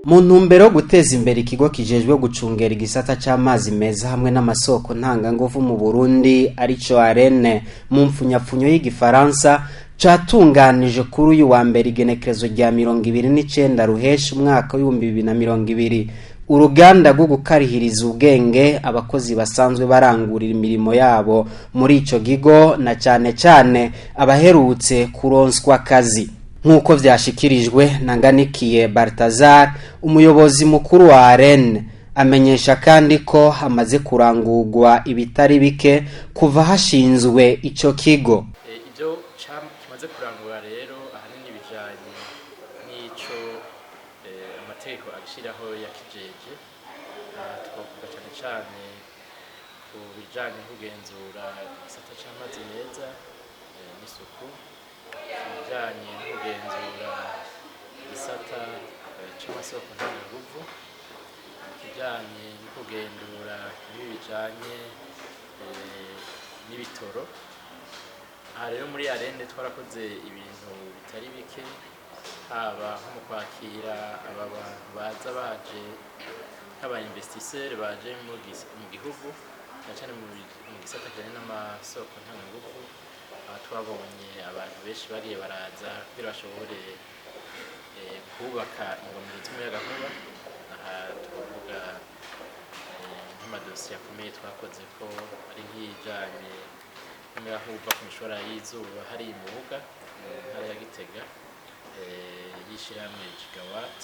mu ntumbero yo guteza imbere ikigo kijejwe gucungera igisata c'amazi meza hamwe n'amasoko ntanganguvu mu Burundi arico ARENE mu mfunyapfunyo y'igifaransa catunganije kuri uyu wa mbere igenekerezo rya 29 ruheshi umwaka wa 2020 uruganda rwo gukarihiriza ubwenge abakozi basanzwe barangurira imirimo yabo muri ico gigo na cane abaherutse kuronswa akazi nk'uko vyashikirijwe na Nganikiye Balthazar umuyobozi mukuru wa ARENE amenyesha kandi ko hamaze kurangurwa ibitari bike kuva hashinzwe ico kigo. Ibyo kimaze kurangura rero ahanini bijanye n'ico amategeko agishiraho yakijeje twavuga cyane ku bijanye kugenzura igisata c'amazi meza n'isuku bijanye kugenzura igisata c'amasoko ntanganguvu kijanye kugendura ibijanye n'ibitoro. Aha rero muri ARENE twarakoze ibintu bitari bike haba nko mu kwakira aba bantu baza baje nk'aba investisseur baje mu gihugu cyane mu gisata kijanye n'amasoko ntanganguvu. Aha twabonye abantu benshi bagiye baraza kugira bashobore kubaka ingomero z'umuyagankuba. Aha twavuga nk'amadosiye akomeye twakoze ko ari nk'ijanye n'umuyagankuba ku mishora y'izuba hari imubuga mu ntara ya Gitega yishirahamwe gigawatt.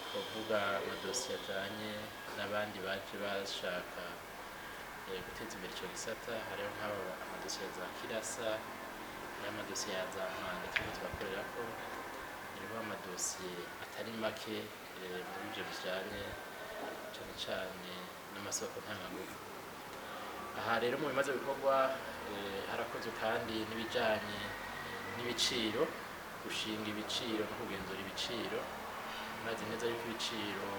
Twavuga amadosiye ajanye n'abandi baje bashaka guteza imbere ico gisata hariho nk'aba amadosiye za Kirasa n'amadosiye ya za Mpanda turiko turakorera ko hariho amadosiye atari make muri ivyo bijanye cane n'amasoko ntanganguvu. Aha rero mu bimaze bikorwa harakozwe kandi n'ibijanye n'ibiciro, gushinga ibiciro no kugenzura ibiciro. Mazi neza yuko ibiciro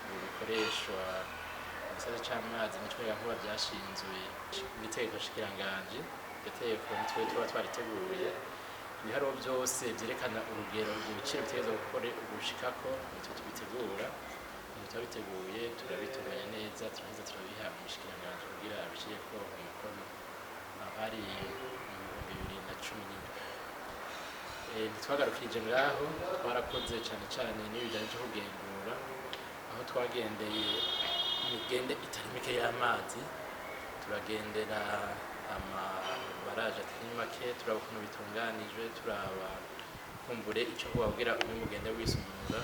bikoreshwa igisata c'amazi n'umuyagankuba byashinzwe n'itegeko shikiranganje. Iryo tegeko nitwe tuba twariteguye ibiharuro byose vyerekana urugero ibiciro bitegerezwa gushikako nitwe tubitegura. Turabiteguye turabitunganya neza turaheza turabiha umushikiranganje kugira abishireko umukono hari mu 2010. Ntitwagarukije ngaho twarakoze cane n'ibijanye cyo kugenzura aho twagendeye imigende itari mike y'amazi turagendera amabaraje atari make turaba ukuntu bitunganijwe turaba kumbure ico kubabwira umugende wisumura.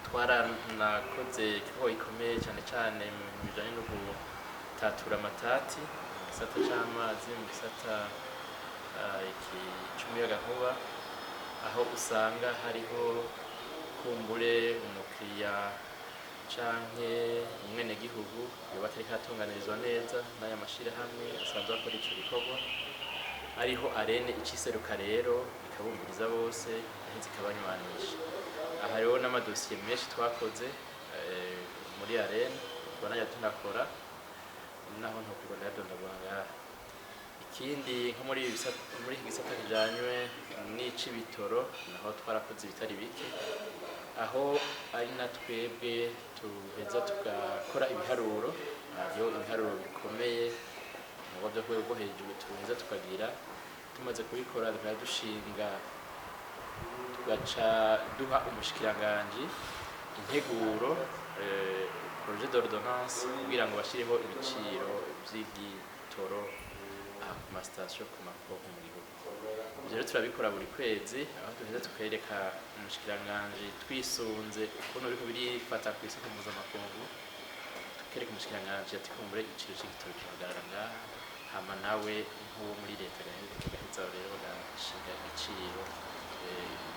Twaranakoze ikigo gikomeye cane mu bijanye no gutatura amatati mu gisata c'amazi mu gisata c'umuyagankuba aho usanga hariho kumbure umukiriya canke umwenegihugu yoba atariko aratunganirizwa neza n'aya mashirahamwe asanzwe akora ico gikorwa ariho ARENE iciseruka rero ikabumviriza bose aheza ikabanywanisha. Aha rero n'amadosiye menshi twakoze muri ARENE tubona tunakora naho ntokubona yadondagura ngaha. Ikindi nko muri iki gisata kijanywe n'icibitoro naho twarakoze ibitari bike aho ari na twebwe tuheza tugakora ibiharuro hariho ibiharuro bikomeye mu buryo bwo hejuru tuheza tukagira tumaze kubikora tukadushinga tugaca duha umushikiranganje integuro projet d'ordonnance kugira ngo bashireho ibiciro vy'igitoro ku mastation ku makoko mu gihugu. Rero turabikora buri kwezi aho tuheza tukereka umushikiranganje twisunze ukuntu biriko birifata ku isoko mpuzamakungu tukereka umushikiranganje ati kumbure igiciro c'igitoro kihagarara ngaha hama nawe nk'uwo muri leta gaheza rero gashinga igiciro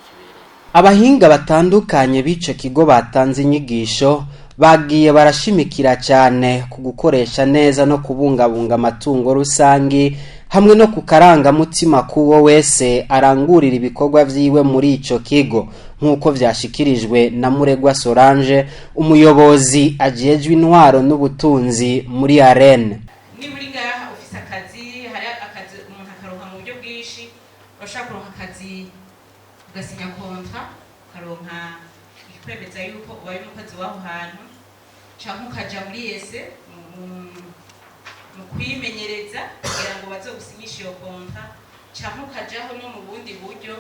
kibereye. Abahinga batandukanye b'ico kigo batanze inyigisho bagiye barashimikira cyane ku gukoresha neza no kubungabunga amatungo rusangi hamwe no kukaranga mutima kuwo wese arangurira ibikorwa vyiwe muri ico kigo nk'uko vyashikirijwe na Muregwa Solange umuyobozi ajejwe intwaro n'ubutunzi muri ARENE. Ni muri ngaha ofisi akazi hari akazi umuntu akaronka mu buryo bwishi bashaka kuronka akazi ugasinya kontra ukaronka kwemeza yuko ubaye umukozi w'aho hantu canke ukaja muri ese mu kwimenyereza kugira ngo bazogusinyisha iyo konta canke ukajaho no mu bundi buryo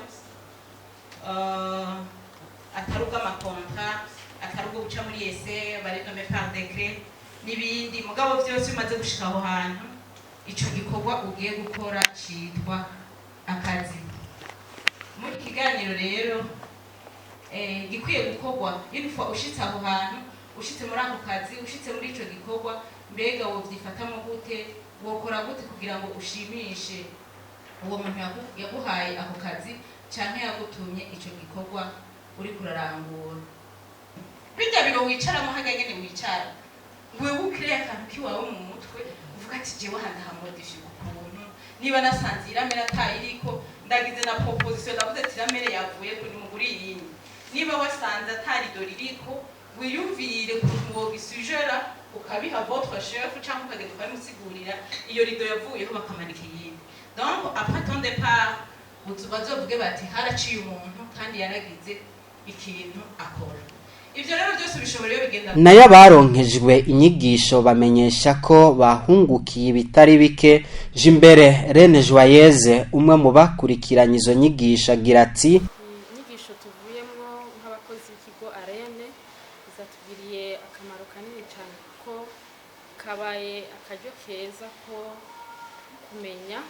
atari ubw'amakonta atari ubwo guca muri ese barenome par decret n'ibindi mugabo vyose bimaze gushika aho hantu ico gikorwa ugiye gukora citwa akazi. Muri kiganiro rero gikwiye gukorwa info ushitse aho hantu ushitse muri ako kazi ushitse muri ico gikorwa mbega wovyifatamo gute wokora gute kugira ngo ushimishe uwo muntu yaguhaye ako kazi canke yagutumye ico gikorwa uri kurarangura. Bijya biro wicaramo hajya nyene wicara wewe ukire akantu kiwawe mu mutwe uvuga ati jewe handa hamodifye ukuntu niba nasanze iramera atayiriko ndagize na proposition ndavuze ati iramere yavuye kuri muguri yindi niba wasanze atari doririko wiyumvire kuntu wobisujera ukabiha votre chef cyangwa ukagenda ukamusigurira iyo rido yavuyeho bakamanika iyindi. Donc après ton départ bazovuge bati haraciye umuntu kandi yaragize ikintu akora. Ivyo rero byose bishobora bigenda nayo baronkejwe inyigisho bamenyesha ko bahungukiye bitari bike. Jimbere Rene Joyeuse umwe mu bakurikiranye izo nyigisho agira ati inyigisho tuvuyemo nk'abakozi b'ikigo Arene zatugiriye akamaro kanini cyane kuko kabaye akaryo keza ko kumenya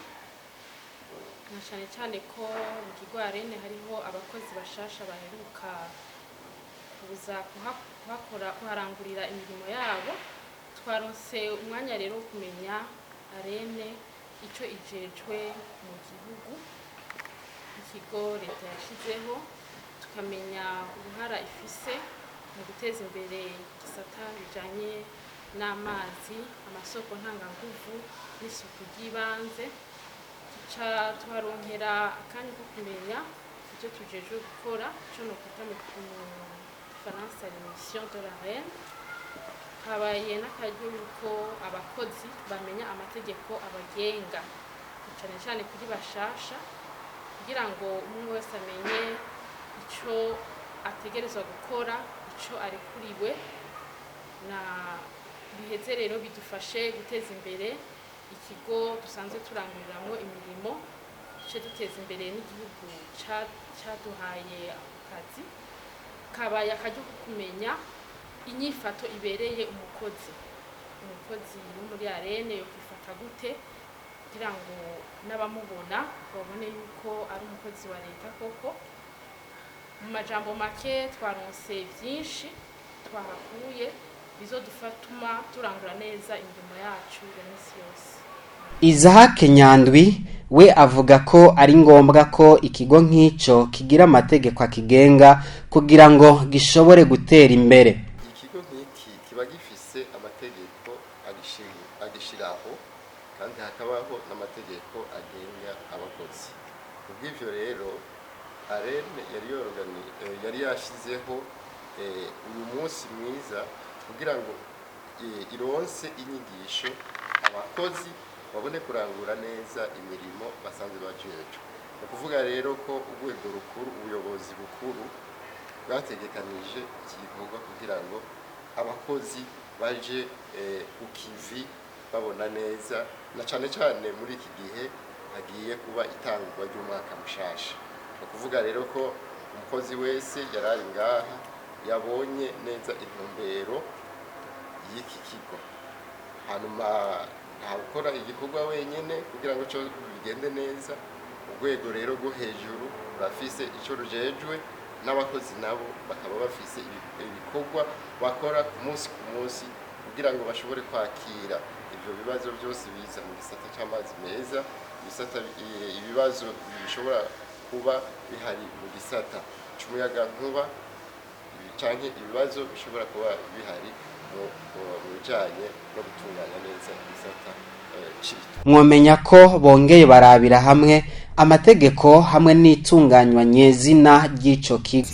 na cyane ko mu kigo Arene hariho abakozi bashasha baheruka kuza kuharangurira imirimo yabo. Twaronse umwanya rero wo kumenya Arene icyo ijejwe mu gihugu, ikigo leta yashizeho, tukamenya uruhara ifise mu guteza imbere gisata bijanye n'amazi, amasoko ntanganguvu n'isuku ry'ibanze. Twaronkera akanya ko kumenya icyo tujejwe gukora, cyo no kwita mu Faransa mission de la reine. Habaye n'akaryo yuko abakozi bamenya amategeko abagenga cyane kuri bashasha kugira ngo umuntu wese amenye icyo ategerezwa gukora, icyo arekuriwe, na biheze rero bidufashe guteza imbere ikigo dusanzwe turanguriramo imirimo, cyo duteza imbere n'igihugu cyaduhaye akazi. Kabaye akaryo kumenya inyifato ibereye umukozi wo muri Arene yo kwifata gute kugira ngo n'abamubona babone yuko ari umukozi wa leta koko. Mu majambo make twaronse byinshi twahakuye bizodufatuma turangura neza imirimo yacu ya misi yose. Isaac Nyandwi we avuga ko ari ngombwa ko ikigo nk'icyo kigira amategeko akigenga kugira ngo gishobore gutera imbere. Ikigo nk'iki kiba gifise amategeko agishiraho kandi hakabaho n'amategeko agenga abakozi. Kubw'ivyo rero Arene yari yashizeho uyu munsi mwiza kugira ngo ironse inyigisho abakozi babone kurangura neza imirimo basanzwe bajejwe. Ni kuvuga rero ko urwego rukuru, ubuyobozi bukuru bwategekanije iki gikorwa kugira ngo abakozi baje ukivi babona neza, na cyane muri iki gihe hagiye kuba itangwa ry'umwaka mushasha. Ni kuvuga rero ko umukozi wese yarari ngaha yabonye neza intumbero y'iki kigo. Hanyuma nta gukora igikorwa wenyene kugira ngo cyo bigende neza. Urwego rero rwo hejuru rafise icyo rujejwe, n'abakozi nabo bakaba bafise ibikorwa bakora ku munsi kugira ngo bashobore kwakira ivyo bibazo byose biza mu gisata cy'amazi meza, ibibazo bishobora kuba bihari mu gisata cy'umuyaga nkuba, canke ibibazo bishobora kuba bihari mu bijanye no gutunganya neza igisata c'ibito. Mwomenya ko bongeye barabira hamwe amategeko hamwe n'itunganywa nyezina ry'ico kigo.